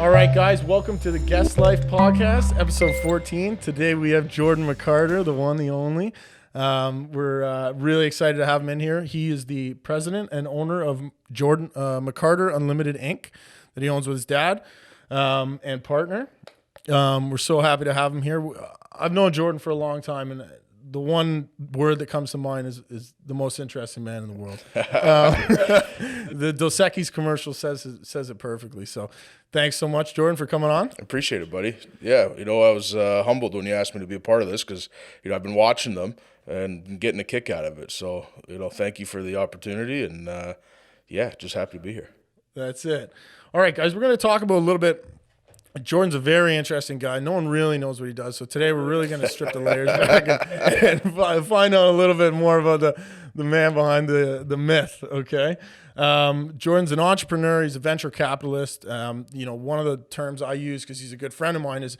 All right, guys, welcome to the Guest Life Podcast, episode 14. Today we have Jordan McCarter, the one, the only. We're really excited to have him in here. He is the president and owner of Jordan McCarter Unlimited, Inc., that he owns with his dad and partner. We're so happy to have him here. I've known Jordan for a long time, and the one word that comes to mind is the most interesting man in the world. The Dos Equis commercial says it perfectly. So thanks so much, Jordan, for coming on. I appreciate it, buddy. Yeah, I was humbled when you asked me to be a part of this because, I've been watching them and getting a kick out of it. So, thank you for the opportunity, and, just happy to be here. That's it. All right, guys, we're going to talk about a little bit. Jordan's a very interesting guy. No one really knows what he does. So today we're really going to strip the layers back and find out a little bit more about the man behind the myth, okay? Jordan's an entrepreneur. He's a venture capitalist. One of the terms I use because he's a good friend of mine is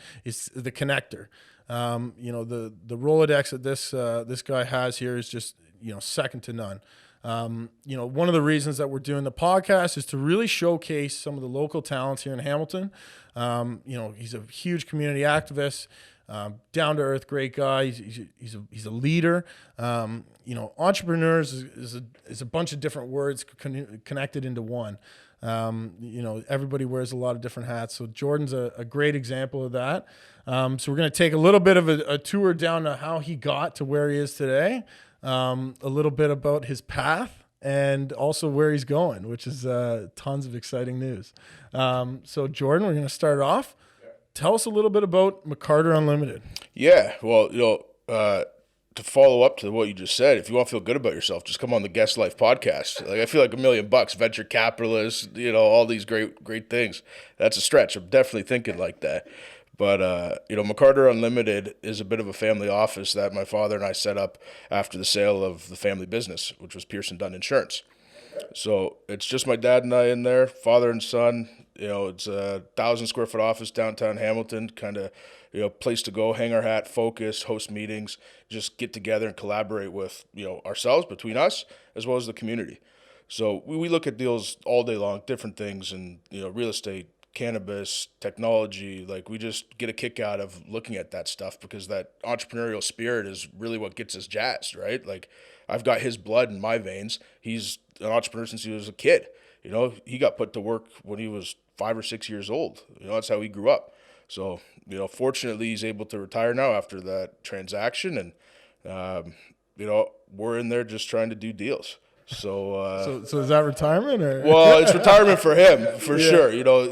the connector. The Rolodex that this guy has here is just, second to none. One of the reasons that we're doing the podcast is to really showcase some of the local talents here in Hamilton. He's a huge community activist, down to earth, great guy. He's a leader. Entrepreneurs is a bunch of different words connected into one. Everybody wears a lot of different hats. So Jordan's a great example of that. So we're going to take a little bit of a tour down to how he got to where he is today. A little bit about his path and also where he's going, which is tons of exciting news. So Jordan, we're going to start off. Tell us a little bit about McCarter Unlimited. Yeah, well, to follow up to what you just said, if you want to feel good about yourself, just come on the Guest Life Podcast. I feel like $1 million, venture capitalist, all these great things. That's a stretch. I'm definitely thinking like that. But, McCarter Unlimited is a bit of a family office that my father and I set up after the sale of the family business, which was Pearson Dunn Insurance. So it's just my dad and I in there, father and son. It's a 1,000-square-foot office downtown Hamilton, kind of, place to go, hang our hat, focus, host meetings, just get together and collaborate with, ourselves, between us, as well as the community. So we look at deals all day long, different things, and, real estate, cannabis, technology. We just get a kick out of looking at that stuff because that entrepreneurial spirit is really what gets us jazzed, right? I've got his blood in my veins. He's an entrepreneur since he was a kid. He got put to work when he was 5 or 6 years old. That's how he grew up. So, fortunately he's able to retire now after that transaction, and we're in there just trying to do deals. So is that retirement or? Well, it's retirement for him, for sure.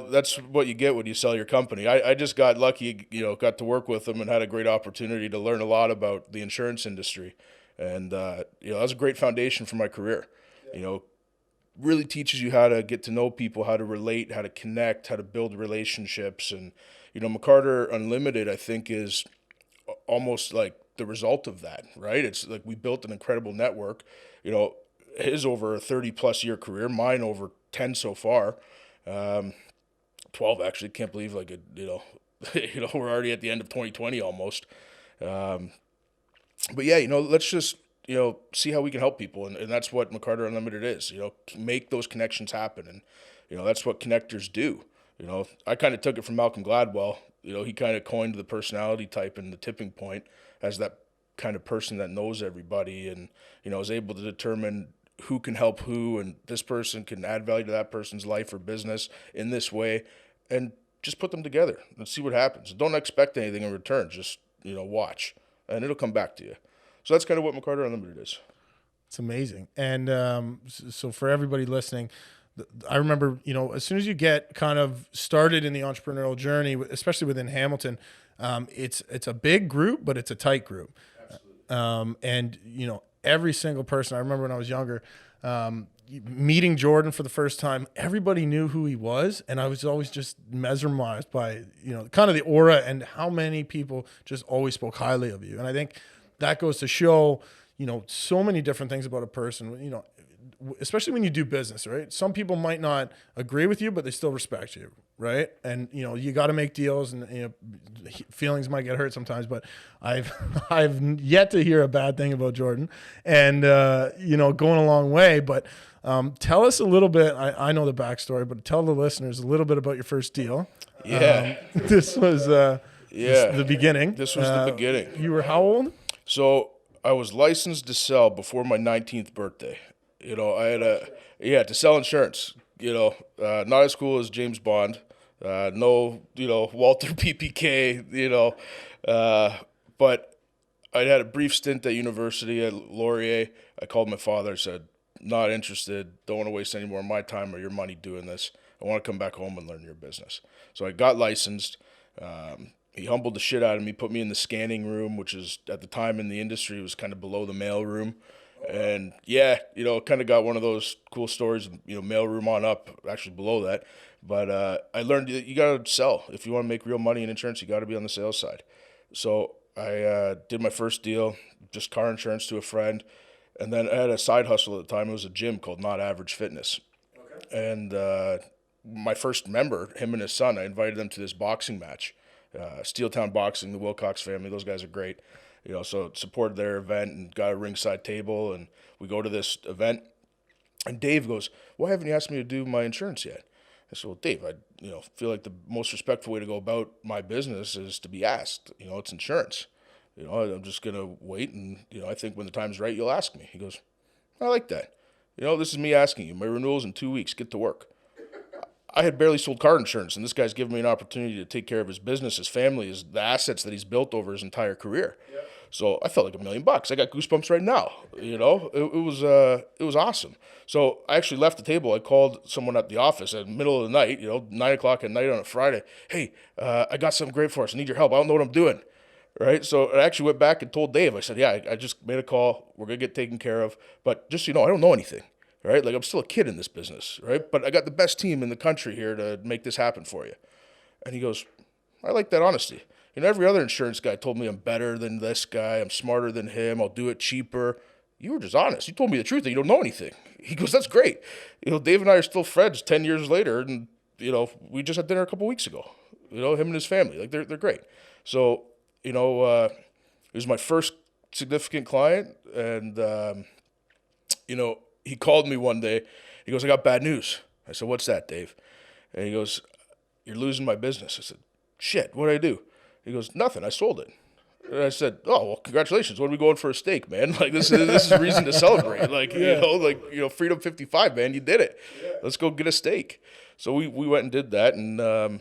That's what you get when you sell your company. I just got lucky, got to work with him and had a great opportunity to learn a lot about the insurance industry. And, that was a great foundation for my career. Really teaches you how to get to know people, how to relate, how to connect, how to build relationships. And, McCarter Unlimited, I think, is almost like the result of that, right? It's like we built an incredible network, his over a 30-plus year career, mine over 10 so far, 12 actually. Can't believe we're already at the end of 2020 almost. But yeah, let's just see how we can help people, and that's what McCarter Unlimited is. Make those connections happen, and that's what connectors do. I kind of took it from Malcolm Gladwell. He kind of coined the personality type and the tipping point as that kind of person that knows everybody and is able to determine who can help who, and this person can add value to that person's life or business in this way, and just put them together and see what happens. Don't expect anything in return. Just, watch, and it'll come back to you. So that's kind of what McCarter Unlimited is. It's amazing. And so for everybody listening, I remember, as soon as you get kind of started in the entrepreneurial journey, especially within Hamilton, it's a big group, but it's a tight group. Absolutely. And, every single person, I remember when I was younger, meeting Jordan for the first time, everybody knew who he was. And I was always just mesmerized by, kind of the aura and how many people just always spoke highly of you. And I think that goes to show, so many different things about a person, especially when you do business, right? Some people might not agree with you, but they still respect you, right? And, you got to make deals, and, feelings might get hurt sometimes, but I've yet to hear a bad thing about Jordan, and, going a long way. But tell us a little bit, I know the backstory, but tell the listeners a little bit about your first deal. Yeah. This was Yeah. the beginning. This was the beginning. You were how old? So I was licensed to sell before my 19th birthday. I had to sell insurance. Not as cool as James Bond. No, Walter PPK, but I had a brief stint at university at Laurier. I called my father, said, not interested, don't want to waste any more of my time or your money doing this. I want to come back home and learn your business. So I got licensed. He humbled the shit out of me, put me in the scanning room, which is at the time in the industry was kind of below the mail room. And yeah, kind of got one of those cool stories, mail room on up, actually below that. But I learned that you got to sell. If you want to make real money in insurance, you got to be on the sales side. So I did my first deal, just car insurance to a friend. And then I had a side hustle at the time. It was a gym called Not Average Fitness. Okay. And my first member, him and his son, I invited them to this boxing match. Steeltown Boxing, the Wilcox family, those guys are great. So supported their event and got a ringside table. And we go to this event. And Dave goes, why haven't you asked me to do my insurance yet? I said, well, Dave, I feel like the most respectful way to go about my business is to be asked. It's insurance. I'm just going to wait, and, I think when the time's right, you'll ask me. He goes, I like that. This is me asking you. My renewal's in 2 weeks. Get to work. I had barely sold car insurance, and this guy's giving me an opportunity to take care of his business, his family, the assets that he's built over his entire career. Yep. So I felt like $1 million. I got goosebumps right now. It was awesome. So I actually left the table. I called someone at the office at the middle of the night, 9:00 at night on a Friday. Hey, I got something great for us. I need your help. I don't know what I'm doing. Right. So I actually went back and told Dave, I said, yeah, I just made a call. We're going to get taken care of. But just, I don't know anything. Right. Like I'm still a kid in this business. Right. But I got the best team in the country here to make this happen for you. And he goes, I like that honesty. Every other insurance guy told me I'm better than this guy. I'm smarter than him. I'll do it cheaper. You were just honest. You told me the truth that you don't know anything. He goes, that's great. Dave and I are still friends 10 years later. And, we just had dinner a couple weeks ago. Him and his family. Like they're great. So, it was my first significant client. And, he called me one day. He goes, I got bad news. I said, what's that, Dave? And he goes, you're losing my business. I said, shit, what'd I do? He goes, nothing. I sold it. And I said, oh, well, congratulations. When are we going for a steak, man? Like, this is reason to celebrate. Like, yeah. Freedom 55, man, you did it. Yeah. Let's go get a steak. So we went and did that. And,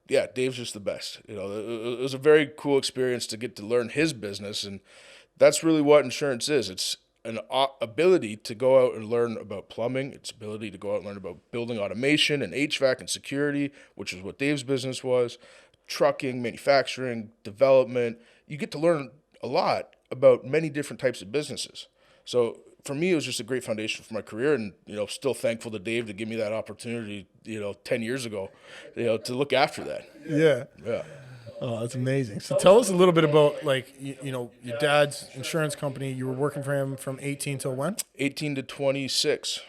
Dave's just the best. It was a very cool experience to get to learn his business. And that's really what insurance is. It's an ability to go out and learn about plumbing. It's ability to go out and learn about building automation and HVAC and security, which is what Dave's business was. Trucking, manufacturing, development. You get to learn a lot about many different types of businesses. So for me, it was just a great foundation for my career, and still thankful to Dave to give me that opportunity 10 years ago to look after that. Yeah. Oh, that's amazing. So tell us a little bit about your dad's insurance company. You were working for him from 18 till when? 18 to 26.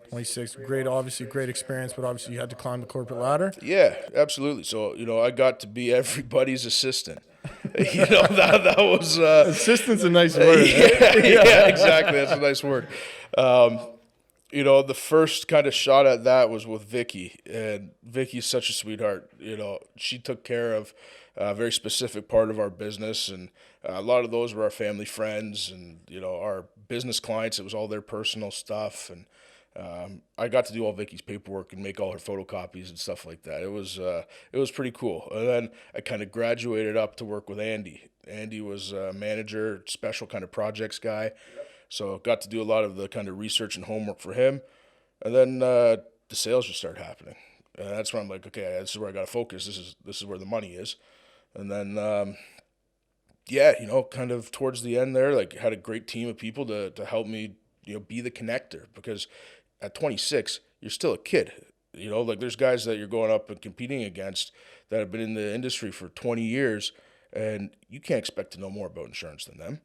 26, obviously great experience, but obviously you had to climb the corporate ladder. Yeah, absolutely. So, I got to be everybody's assistant. that was... Assistant's a nice word. Yeah, exactly. That's a nice word. The first kind of shot at that was with Vicky, and Vicky's such a sweetheart. She took care of a very specific part of our business, and a lot of those were our family friends and, our business clients. It was all their personal stuff, and I got to do all Vicky's paperwork and make all her photocopies and stuff like that. It was pretty cool. And then I kind of graduated up to work with Andy. Andy was a manager, special kind of projects guy. Yep. So got to do a lot of the kind of research and homework for him. And then the sales just started happening. And that's when I'm like, okay, this is where I got to focus. This is where the money is. And then, kind of towards the end there, had a great team of people to help me, be the connector, because at 26, you're still a kid. There's guys that you're going up and competing against that have been in the industry for 20 years, and you can't expect to know more about insurance than them.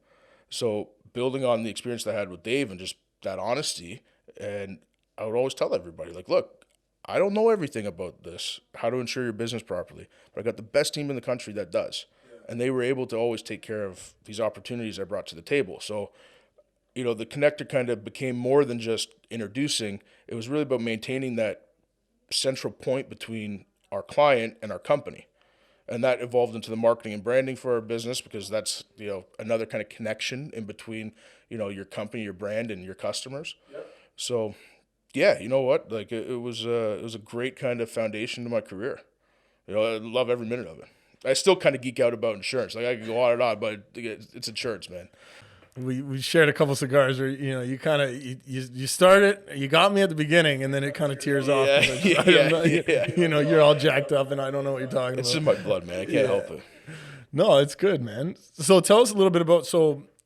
So building on the experience that I had with Dave and just that honesty, and I would always tell everybody, look, I don't know everything about this, how to insure your business properly, but I got the best team in the country that does. Yeah. And they were able to always take care of these opportunities I brought to the table. So the connector kind of became more than just introducing. It was really about maintaining that central point between our client and our company. And that evolved into the marketing and branding for our business, because that's, another kind of connection in between, your company, your brand, and your customers. Yep. So, yeah, you know what? Like it was a great kind of foundation to my career. I love every minute of it. I still kind of geek out about insurance. Like I could go on and on, but it's insurance, man. We shared a couple cigars where, you kind of, you started, you got me at the beginning, and then it kind of tears off. You're all jacked up and I don't know what you're talking about. It's in my blood, man. I can't help it. No, it's good, man. So tell us a little bit about,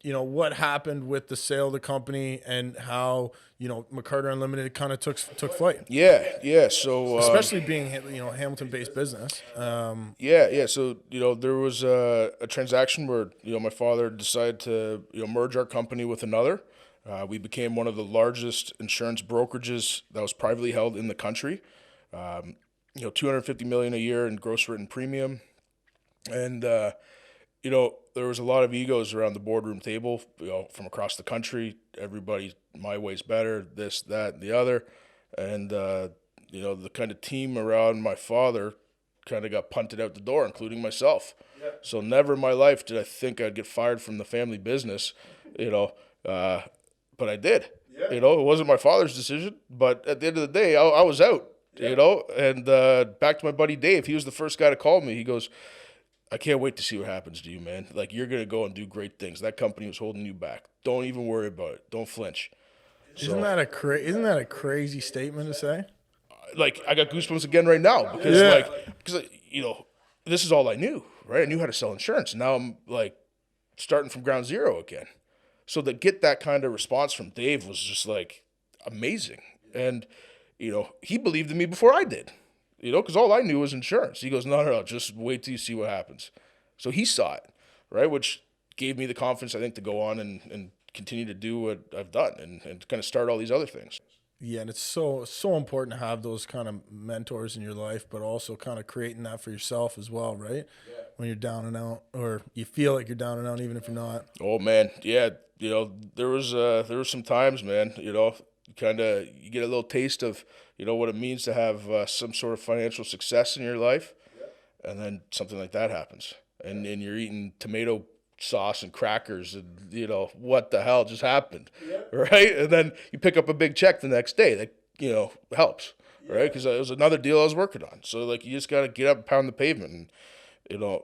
what happened with the sale of the company and how, McCarter Unlimited kind of took flight. Yeah. So especially being, Hamilton-based business. Yeah. So, there was a transaction where, my father decided to, merge our company with another. We became one of the largest insurance brokerages that was privately held in the country. $250 million a year in gross written premium. And, there was a lot of egos around the boardroom table, from across the country. Everybody, my way's better, this, that, and the other. And, the kind of team around my father kind of got punted out the door, including myself. Yep. So never in my life did I think I'd get fired from the family business, but I did. Yep. It wasn't my father's decision, but at the end of the day, I was out, yep. And back to my buddy Dave. He was the first guy to call me. He goes, I can't wait to see what happens to you, man. Like, you're going to go and do great things. That company was holding you back. Don't even worry about it. Don't flinch. Isn't that a crazy statement to say? Like, I got goosebumps again right now because, this is all I knew, right? I knew how to sell insurance. Now I'm, starting from ground zero again. So to get that kind of response from Dave was just, amazing. And, he believed in me before I did. Because all I knew was insurance. He goes, no, just wait till you see what happens. So he saw it, right, which gave me the confidence, I think, to go on and continue to do what I've done and kind of start all these other things. Yeah, and it's so important to have those kind of mentors in your life, but also kind of creating that for yourself as well, right? Yeah. When you're down and out, or you feel like you're down and out, even if you're not. Oh, man, yeah. There was some times, man, you get a little taste of, what it means to have some sort of financial success in your life. Yeah. And then something like that happens. And you're eating tomato sauce and crackers and, what the hell just happened, yeah. Right? And then you pick up a big check the next day that, helps, yeah. Right? Because it was another deal I was working on. So, you just got to get up and pound the pavement. And,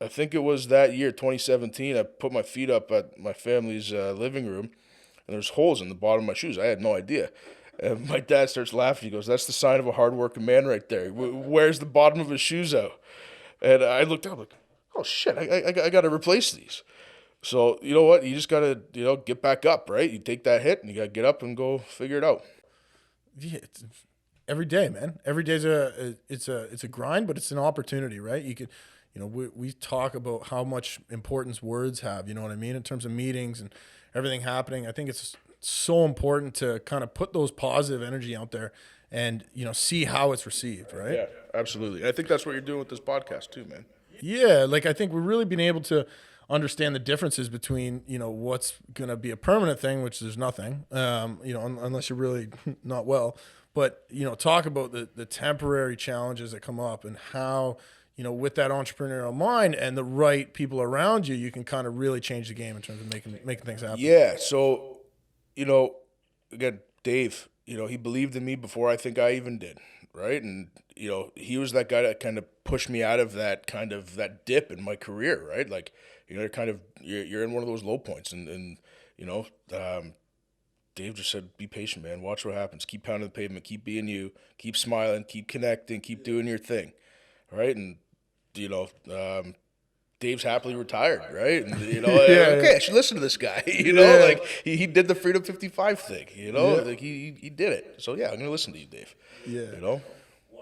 I think it was that year, 2017, I put my feet up at my family's living room, and there's holes in the bottom of my shoes. I had no idea. And my dad starts laughing. He goes, that's the sign of a hardworking man right there. He wears the bottom of his shoes out. And I looked up like, oh, shit, I got to replace these. So, you know what? You just got to, get back up, right? You take that hit, and you got to get up and go figure it out. Yeah, every day, man. Every day's it's a grind, but it's an opportunity, right? You could, we talk about how much importance words have, you know what I mean, in terms of meetings and everything happening. I think it's so important to kind of put those positive energy out there and, see how it's received, right? Yeah, absolutely. I think that's what you're doing with this podcast too, man. Yeah, I think we're really being able to understand the differences between, what's going to be a permanent thing, which there's nothing, unless you're really not well. But, talk about the temporary challenges that come up and how, with that entrepreneurial mind and the right people around you, you can kind of really change the game in terms of making things happen. Yeah. So, again, Dave, he believed in me before I think I even did. Right. And, he was that guy that kind of pushed me out of that dip in my career. Right. You're in one of those low points and Dave just said, be patient, man. Watch what happens. Keep pounding the pavement. Keep being you. Keep smiling. Keep connecting. Keep doing your thing. Right. And, Dave's happily retired, right? And, okay, I should listen to this guy. He did the Freedom 55 thing, he did it. So, yeah, I'm going to listen to you, Dave. Yeah.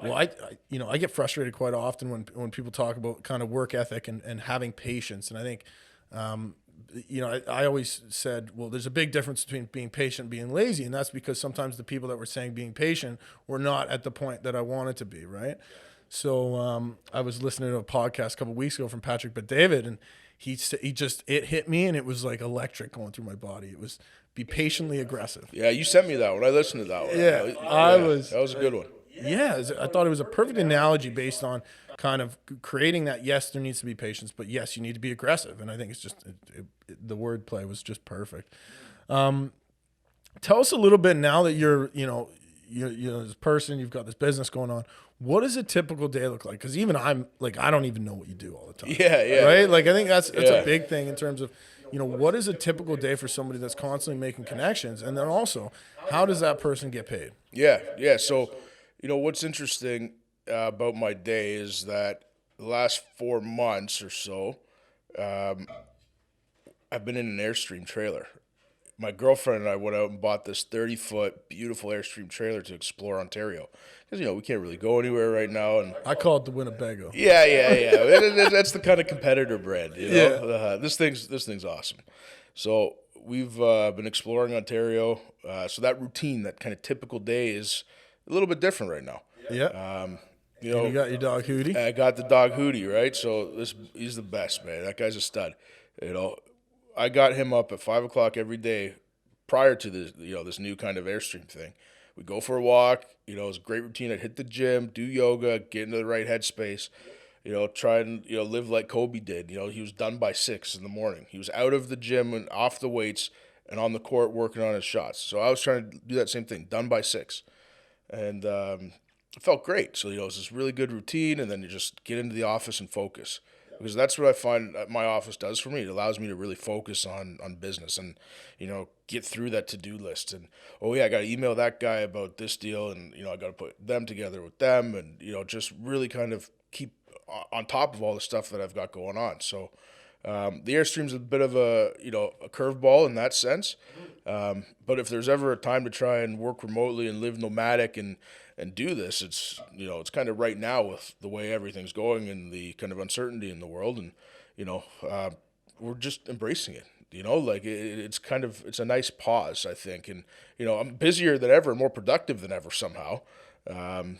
Well, I get frustrated quite often when people talk about kind of work ethic and having patience. And I think, I always said, well, there's a big difference between being patient and being lazy. And that's because sometimes the people that were saying being patient were not at the point that I wanted to be, right? So I was listening to a podcast a couple of weeks ago from Patrick Bet-David, and it hit me, and it was like electric going through my body. It was be patiently aggressive. Yeah, you sent me that one. I listened to that one. Yeah, that was a good one. Yeah, I thought it was a perfect analogy based on kind of creating that. Yes, there needs to be patience, but yes, you need to be aggressive. And I think it's just the wordplay was just perfect. Tell us a little bit now that you're this person, you've got this business going on. What does a typical day look like? Because even I'm like, I don't even know what you do all the time. Yeah. Right. Like I think that's a big thing in terms of, what is a typical day for somebody that's constantly making connections, and then also how does that person get paid? Yeah. So, what's interesting about my day is that the last 4 months or so, I've been in an Airstream trailer. My girlfriend and I went out and bought this 30-foot beautiful Airstream trailer to explore Ontario. Because, we can't really go anywhere right now. And I call it the Winnebago. Yeah. That's the kind of competitor brand, This thing's awesome. So we've been exploring Ontario. So that routine, that kind of typical day is a little bit different right now. Yeah. You got your dog Hootie? I got the dog Hootie, right? So he's the best, man. That guy's a stud. I got him up at 5 o'clock every day prior to this, this new kind of Airstream thing. We'd go for a walk. It was a great routine. I'd hit the gym, do yoga, get into the right headspace. Try and live like Kobe did. He was done by 6 in the morning. He was out of the gym and off the weights and on the court working on his shots. So I was trying to do that same thing, done by 6, and it felt great. So it was this really good routine, and then you just get into the office and focus. Because that's what I find that my office does for me. It allows me to really focus on business and, get through that to-do list. And, I got to email that guy about this deal, and, I got to put them together with them and, just really kind of keep on top of all the stuff that I've got going on. So the Airstream's a bit of a curveball in that sense. But if there's ever a time to try and work remotely and live nomadic and do this, it's it's kind of right now with the way everything's going and the kind of uncertainty in the world, and we're just embracing it. It's a nice pause, I think, and I'm busier than ever, more productive than ever somehow, and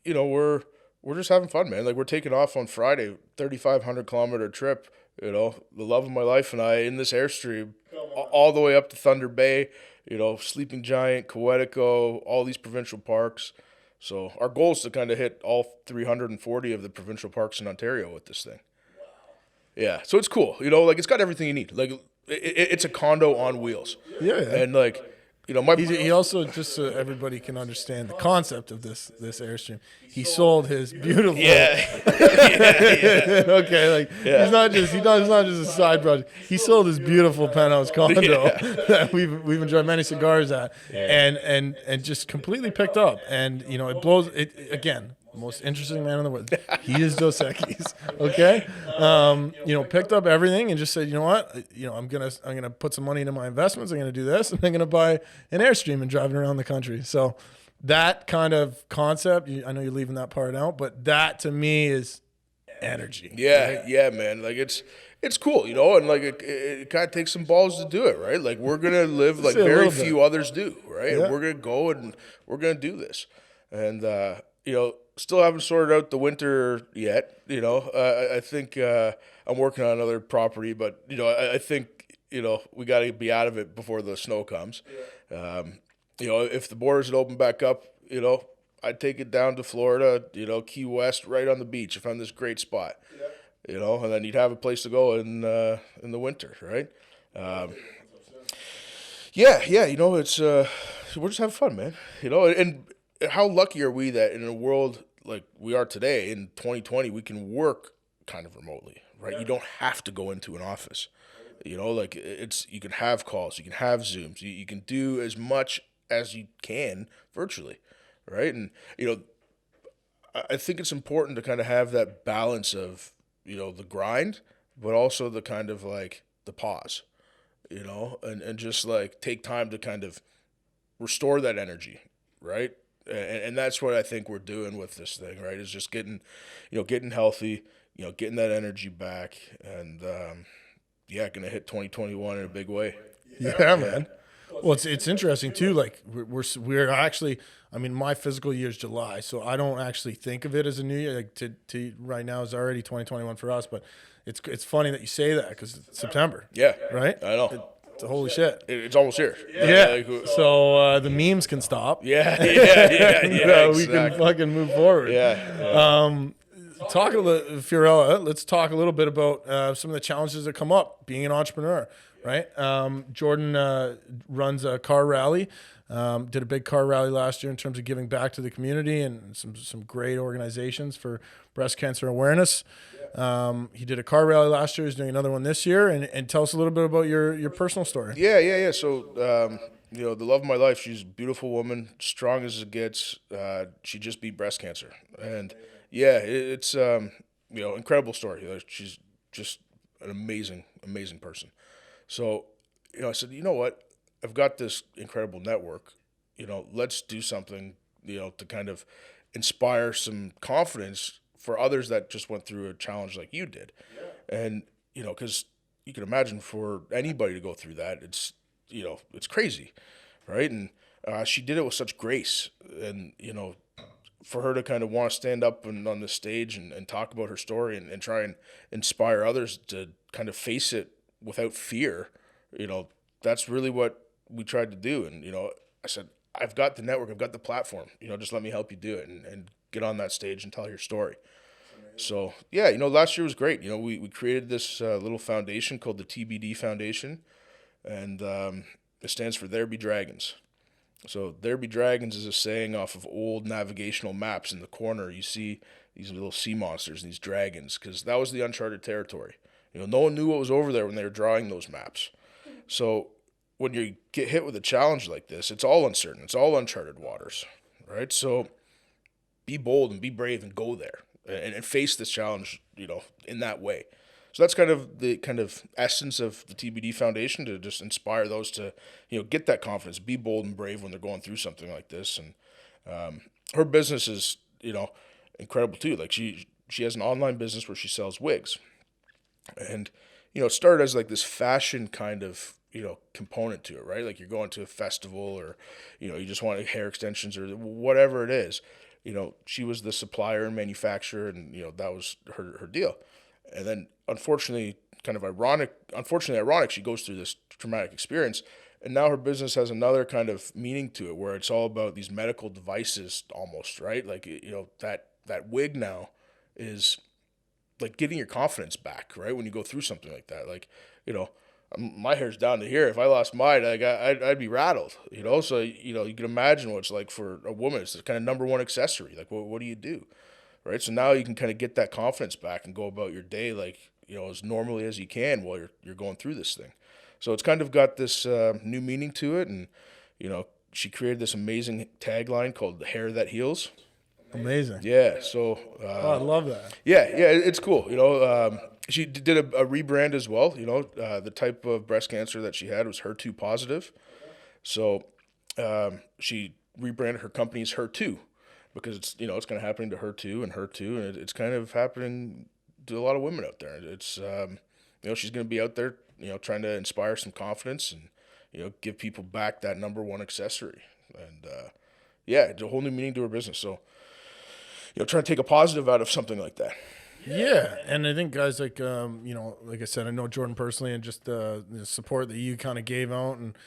we're just having fun, man. Like we're taking off on Friday, 3,500-kilometer trip. The love of my life and I in this Airstream, all the way up to Thunder Bay. Sleeping Giant, Quetico, all these provincial parks. So our goal is to kind of hit all 340 of the provincial parks in Ontario with this thing. Wow. Yeah, so it's cool. It's got everything you need. Like it's a condo on wheels. Yeah. And he also, just so everybody can understand the concept of this Airstream, he sold his beautiful. Yeah. Okay, he's not just a side project. He sold his beautiful penthouse condo that we've enjoyed many cigars at, and just completely picked up. And it blows it again. Most interesting man in the world. He is Dos Equis. Okay, picked up everything and just said, what, I'm gonna put some money into my investments. I'm gonna do this, and I'm gonna buy an Airstream and drive it around the country. So that kind of concept, I know you're leaving that part out, but that to me is energy. Yeah, right? Yeah, man. Like it's cool, and it kind of takes some balls to do it, right? Like we're gonna live like very few others do, right? Yeah. And we're gonna go and we're gonna do this, and still haven't sorted out the winter yet. I think I'm working on another property, but I think we got to be out of it before the snow comes. Yeah. If the borders had opened back up, I'd take it down to Florida, Key West, right on the beach. I found this great spot. Yeah. And then you'd have a place to go in the winter, right? Yeah. It's we're just having fun, man. And how lucky are we that in a world like we are today in 2020, we can work kind of remotely, right? Yeah. You don't have to go into an office. You can have calls, you can have Zooms, you can do as much as you can virtually, right? And I think it's important to kind of have that balance of the grind, but also the kind of like the pause, and just like take time to kind of restore that energy, right? And that's what I think we're doing with this thing, right? Is just getting healthy, getting that energy back, and gonna hit 2021 in a big way. Yeah, man. Well, it's interesting too. Like we're actually, I mean, my physical year is July, so I don't actually think of it as a new year. Like to right now is already 2021 for us, but it's funny that you say that because it's September. Yeah, right. I know. holy shit. It's almost here. Yeah. So the memes can stop. Yeah. We can fucking move forward. Talk a little, Fiorella. Let's talk a little bit about some of the challenges that come up being an entrepreneur, right? Jordan runs a car rally. Did a big car rally last year in terms of giving back to the community and some great organizations for breast cancer awareness. He did a car rally last year. He's doing another one this year. And tell us a little bit about your personal story. Yeah. So, the love of my life, she's a beautiful woman, strong as it gets. She just beat breast cancer. And it's incredible story. She's just an amazing, amazing person. So, I said, you know what? I've got this incredible network. Let's do something, to kind of inspire some confidence for others that just went through a challenge like you did. Yeah. And, because you can imagine for anybody to go through that, it's crazy, right? And she did it with such grace. And, for her to kind of want to stand up on the stage and talk about her story and try and inspire others to kind of face it without fear, that's really what we tried to do. And, I said, I've got the network, I've got the platform, just let me help you do it and get on that stage and tell your story. So, last year was great. We created this little foundation called the TBD Foundation, and it stands for There Be Dragons. So There Be Dragons is a saying off of old navigational maps. In the corner, you see these little sea monsters and these dragons, because that was the uncharted territory. No one knew what was over there when they were drawing those maps. So when you get hit with a challenge like this, it's all uncertain. It's all uncharted waters, right? So be bold and be brave and go there and face this challenge, in that way. So that's kind of the essence of the TBD Foundation, to just inspire those to, get that confidence, be bold and brave when they're going through something like this. And her business is, incredible too. Like she has an online business where she sells wigs. And, it started as like this fashion kind of, component to it, right? Like you're going to a festival or, you just want hair extensions or whatever it is. She was the supplier and manufacturer, and, that was her deal. And then unfortunately, ironic, she goes through this traumatic experience, and now her business has another kind of meaning to it where it's all about these medical devices almost, right? Like, that wig now is like getting your confidence back, right? When you go through something like that, like, my hair's down to here. If I lost mine, like I'd be rattled, So, you can imagine what it's like for a woman. It's the kind of number one accessory. Like, what do you do? Right. So now you can kind of get that confidence back and go about your day, like, as normally as you can while you're going through this thing. So it's kind of got this new meaning to it. And, she created this amazing tagline called "The Hair That Heals." Amazing. Yeah. So, I love that. Yeah. It's cool. She did a rebrand as well. The type of breast cancer that she had was HER2 positive. So, she rebranded her company as HER2. Because it's kind of happening to her too, and it's kind of happening to a lot of women out there. It's she's going to be out there, trying to inspire some confidence and give people back that number one accessory. And it's a whole new meaning to her business. So trying to take a positive out of something like that. Yeah, and I think guys like like I said, I know Jordan personally, and just the support that you kind of gave out and.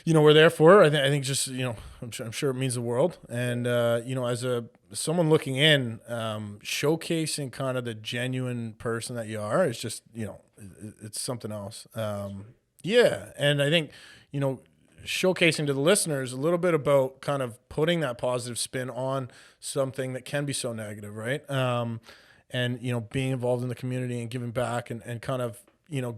We're there for her. I think just, I'm sure it means the world. And, as someone looking in, showcasing kind of the genuine person that you are is just, it's something else. And I think, showcasing to the listeners a little bit about kind of putting that positive spin on something that can be so negative, right? And, being involved in the community and giving back and kind of,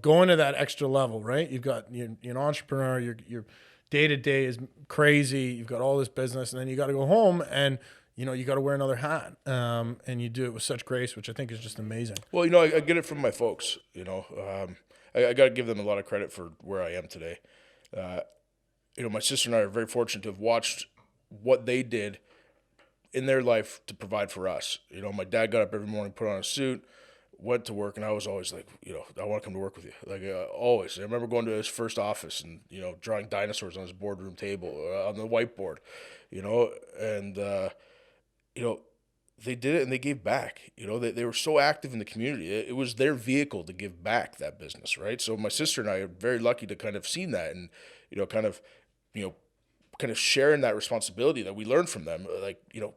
going to that extra level, right? You've got, you're an entrepreneur, you're day-to-day is crazy. You've got all this business, and then you got to go home and, you got to wear another hat. And you do it with such grace, which I think is just amazing. Well, I get it from my folks, I got to give them a lot of credit for where I am today. My sister and I are very fortunate to have watched what they did in their life to provide for us. My dad got up every morning, put on a suit, went to work, and I was always like, I want to come to work with you. Like, always. I remember going to his first office and, drawing dinosaurs on his boardroom table, on the whiteboard, and, they did it and they gave back. You know, they were so active in the community. It was their vehicle to give back, that business, right? So my sister and I are very lucky to kind of seen that, and, you know, kind of sharing that responsibility that we learned from them. Like, you know,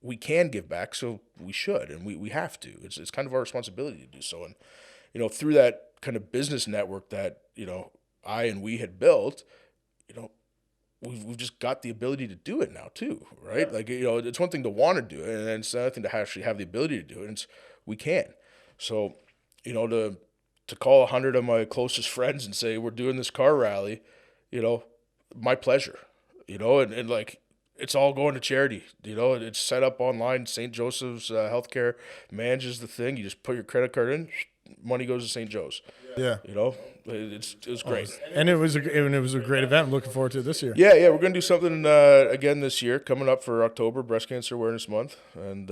we can give back, so we should, and we have to. It's kind of our responsibility to do so. And, you know, through that kind of business network that, you know, we had built, you know, we've just got the ability to do it now too, right? Yeah. Like, you know, it's one thing to want to do it, and it's another thing to actually have the ability to do it. And we can. So, you know, to call 100 of my closest friends and say, we're doing this car rally, you know, my pleasure, you know, and like, it's all going to charity. You know, it's set up online. St. Joseph's Healthcare manages the thing. You just put your credit card in, money goes to St. Joe's. Yeah. You know, it was great. And it was a great event. I'm looking forward to it this year. Yeah, we're going to do something again this year, coming up for October, Breast Cancer Awareness Month. And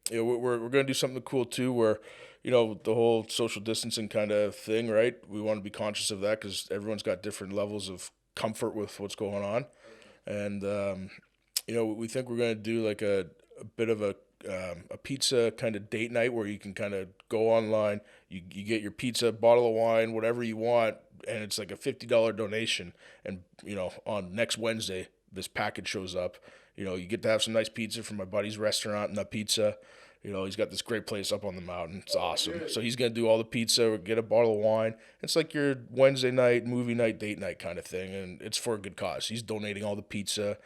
you know, we're going to do something cool too, where, you know, the whole social distancing kind of thing, right? We want to be conscious of that because everyone's got different levels of comfort with what's going on. And you know, we think we're going to do like a bit of a pizza kind of date night where you can kind of go online, you get your pizza, bottle of wine, whatever you want, and it's like a $50 donation. And, you know, on next Wednesday, this package shows up. You know, you get to have some nice pizza from my buddy's restaurant and the pizza. You know, he's got this great place up on the mountain. It's awesome. So he's going to do all the pizza, get a bottle of wine. It's like your Wednesday night, movie night, date night kind of thing, and it's for a good cause. He's donating all the pizza.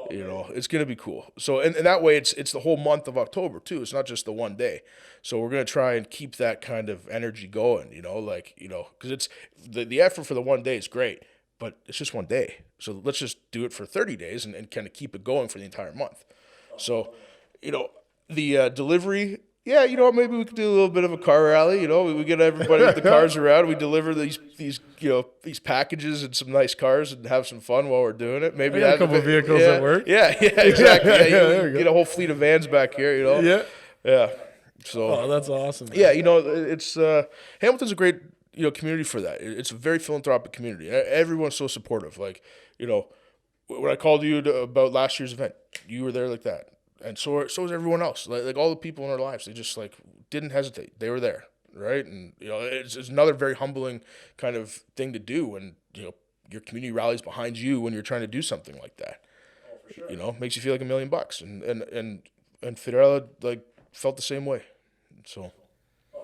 You know, it's going to be cool. So, and that way it's the whole month of October, too. It's not just the one day. So we're going to try and keep that kind of energy going, you know, like, you know, because it's the effort for the one day is great, but it's just one day. So let's just do it for 30 days and kind of keep it going for the entire month. So, you know, the delivery, yeah, you know, maybe we could do a little bit of a car rally. You know, we get everybody with the cars around. We deliver these you know, these packages and some nice cars and have some fun while we're doing it. Maybe a couple of vehicles at work. Yeah, exactly. Yeah, you get a whole fleet of vans back here. You know. Yeah. So. That's awesome. Man. Yeah, you know, it's Hamilton's a great, you know, community for that. It's a very philanthropic community. Everyone's so supportive. Like, you know, when I called you about last year's event, you were there like that. And so was everyone else. Like all the people in our lives, they just like didn't hesitate. They were there, right? And, you know, it's another very humbling kind of thing to do when, you know, your community rallies behind you when you're trying to do something like that. Oh, for sure. You know, makes you feel like $1 million. And Fiorella like felt the same way. So,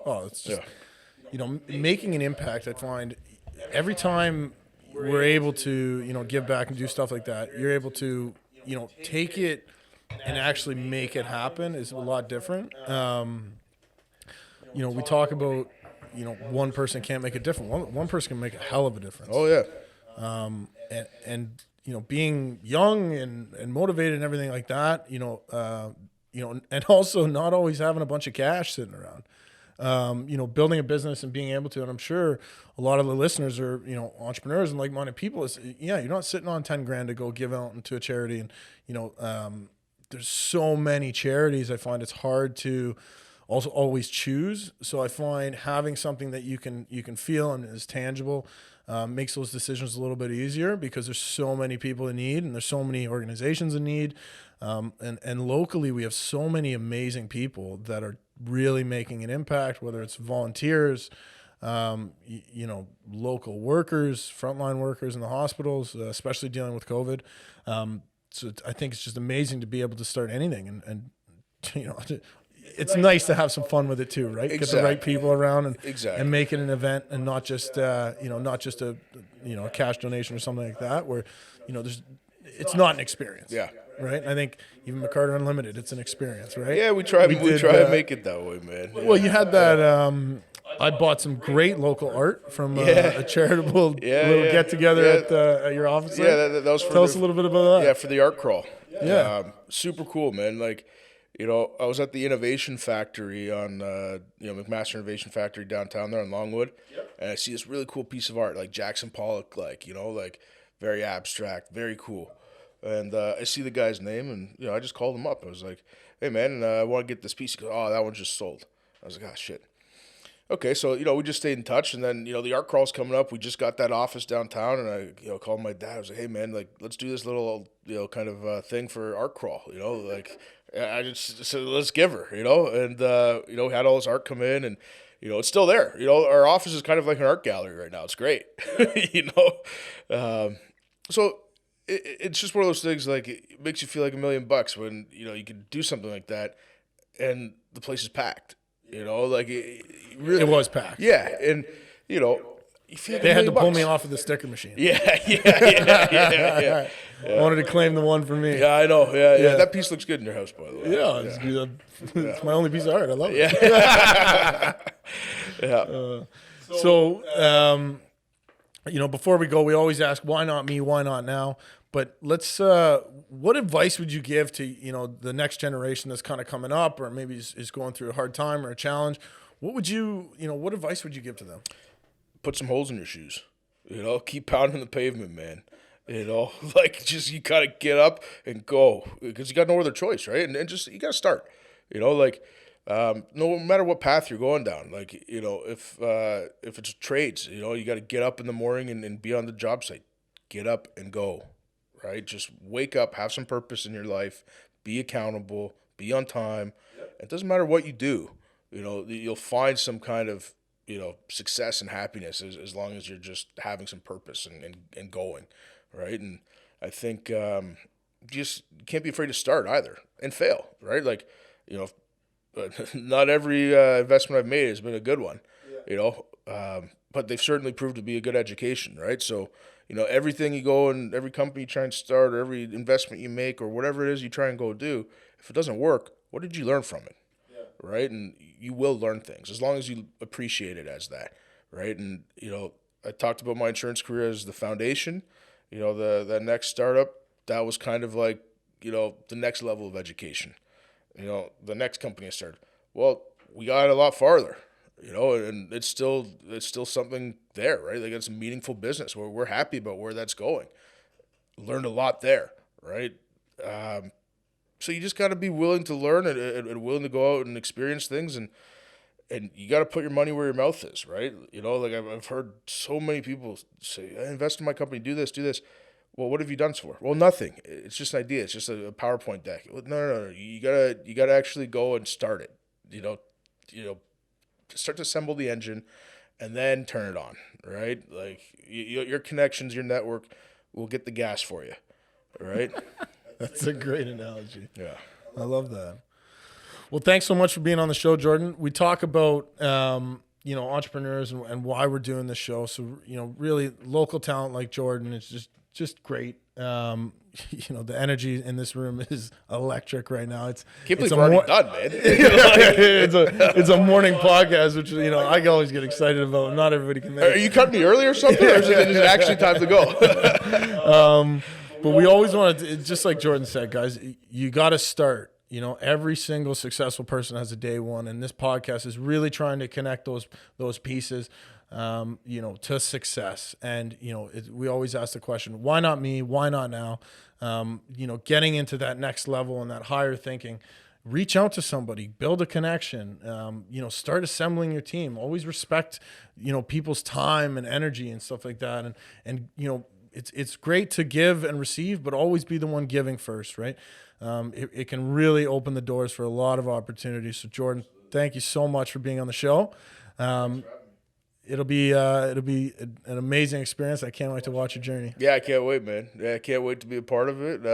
it's just, you know, making an impact. I find every time we're able to, you know, give back and do stuff like that, you're able to, you know, take it and actually make it happen is a lot different. You know, we talk about, you know, one person can't make a difference. One person can make a hell of a difference. Oh yeah. And you know, being young and motivated and everything like that, you know, and also not always having a bunch of cash sitting around. You know, building a business and being able to, and I'm sure a lot of the listeners are, you know, entrepreneurs and like-minded people. You're not sitting on 10 grand to go give out into a charity. And, you know, there's so many charities. I find it's hard to also always choose. So I find having something that you can feel and is tangible makes those decisions a little bit easier because there's so many people in need and there's so many organizations in need. And locally we have so many amazing people that are really making an impact, whether it's volunteers, you know, local workers, frontline workers in the hospitals, especially dealing with COVID. So I think it's just amazing to be able to start anything and you know, it's nice to have some fun with it too, right? Exactly. Get the right people around and Exactly. and make it an event and not just you know, not just a, you know, a cash donation or something like that where, you know, it's not an experience. Yeah. Right. And I think even McCarter Unlimited, it's an experience, right? Yeah, we try to make it that way, man. Yeah. Well, you had that. I bought some great local art from a charitable little get together at your office. Yeah, that was. Tell us a little bit about that. Yeah, for the art crawl. Yeah, super cool, man. Like, you know, I was at the Innovation Factory on, you know, McMaster Innovation Factory downtown there on Longwood, and I see this really cool piece of art, like Jackson Pollock, like, you know, like very abstract, very cool. And I see the guy's name, and, you know, I just called him up. I was like, hey, man, I want to get this piece. He goes, oh, that one just sold. I was like, oh, shit. Okay, so, we just stayed in touch, and then, the art crawl's coming up. We just got that office downtown, and I, called my dad. I was like, hey, man, like, let's do this little, kind of thing for art crawl, like, I just said, let's give her, and, we had all this art come in, and, it's still there. Our office is kind of like an art gallery right now. It's great, So it's just one of those things, like, it makes you feel like $1,000,000 when, you can do something like that, and the place is packed. Like it really It was packed. Yeah, and you feel like They had to pull $1,000,000. me off of the sticker machine. Yeah. I wanted to claim the one for me. Yeah, I know. Yeah. That piece looks good in your house, by the way. Yeah, it's my only piece of art. I love it. Yeah. So, before we go, we always ask, why not me? Why not now? But let's, what advice would you give to, the next generation that's kind of coming up, or maybe is going through a hard time or a challenge? What would what advice would you give to them? Put some holes in your shoes. Keep pounding the pavement, man. Like, just, you got to get up and go, because you got no other choice, right? And just, you got to start, no matter what path you're going down, like, if it's trades, you got to get up in the morning and be on the job site. Get up and go. Right? Just wake up, have some purpose in your life, be accountable, be on time. Yep. It doesn't matter what you do. You'll find some kind of, success and happiness as long as you're just having some purpose and going, right? And I think just can't be afraid to start either and fail, right? Like, not every investment I've made has been a good one, but they've certainly proved to be a good education, right? So, everything you go and every company you try and start, or every investment you make, or whatever it is you try and go do, if it doesn't work, what did you learn from it? Yeah. Right? And you will learn things as long as you appreciate it as that, right? And, I talked about my insurance career as the foundation. The next startup, that was kind of like, the next level of education. The next company I started, well, we got a lot farther. And it's still something there, right? Like, it's a meaningful business where we're happy about where that's going. Learned a lot there, right? So you just got to be willing to learn and willing to go out and experience things, and you got to put your money where your mouth is, right? Like, I've heard so many people say, I invest in my company, do this. Well, what have you done so far? Well, nothing. It's just an idea. It's just a PowerPoint deck. No. You gotta actually go and start it. Start to assemble the engine, and then turn it on, right? Like, your connections, your network will get the gas for you, right? That's a great analogy. Yeah. I love that. Well, thanks so much for being on the show, Jordan. We talk about, entrepreneurs and why we're doing this show. So, really local talent like Jordan is just great. The energy in this room is electric right now. Can't believe we're already done, man. it's a morning podcast, which I always get excited about. Not everybody can make it. Are you cutting me early or something, or is it actually time to go? But we always want to, just like Jordan said, guys, you got to start. Every single successful person has a day one, and this podcast is really trying to connect those pieces. To success. And, we always ask the question, why not me? Why not now? Getting into that next level and that higher thinking, reach out to somebody, build a connection, start assembling your team, always respect, people's time and energy and stuff like that. And it's great to give and receive, but always be the one giving first, right? It can really open the doors for a lot of opportunities. So Jordan, thank you so much for being on the show. It'll be an amazing experience. I can't wait to watch your journey. Yeah, I can't wait, man. Yeah, I can't wait to be a part of it.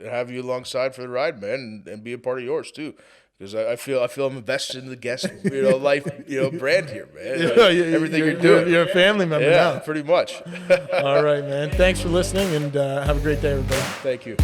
Have you alongside for the ride, man, and be a part of yours too. Because I feel I'm invested in the guest, life, brand here, man. Everything you're doing. You're a family member now. Yeah, pretty much. All right, man. Thanks for listening, and have a great day, everybody. Thank you.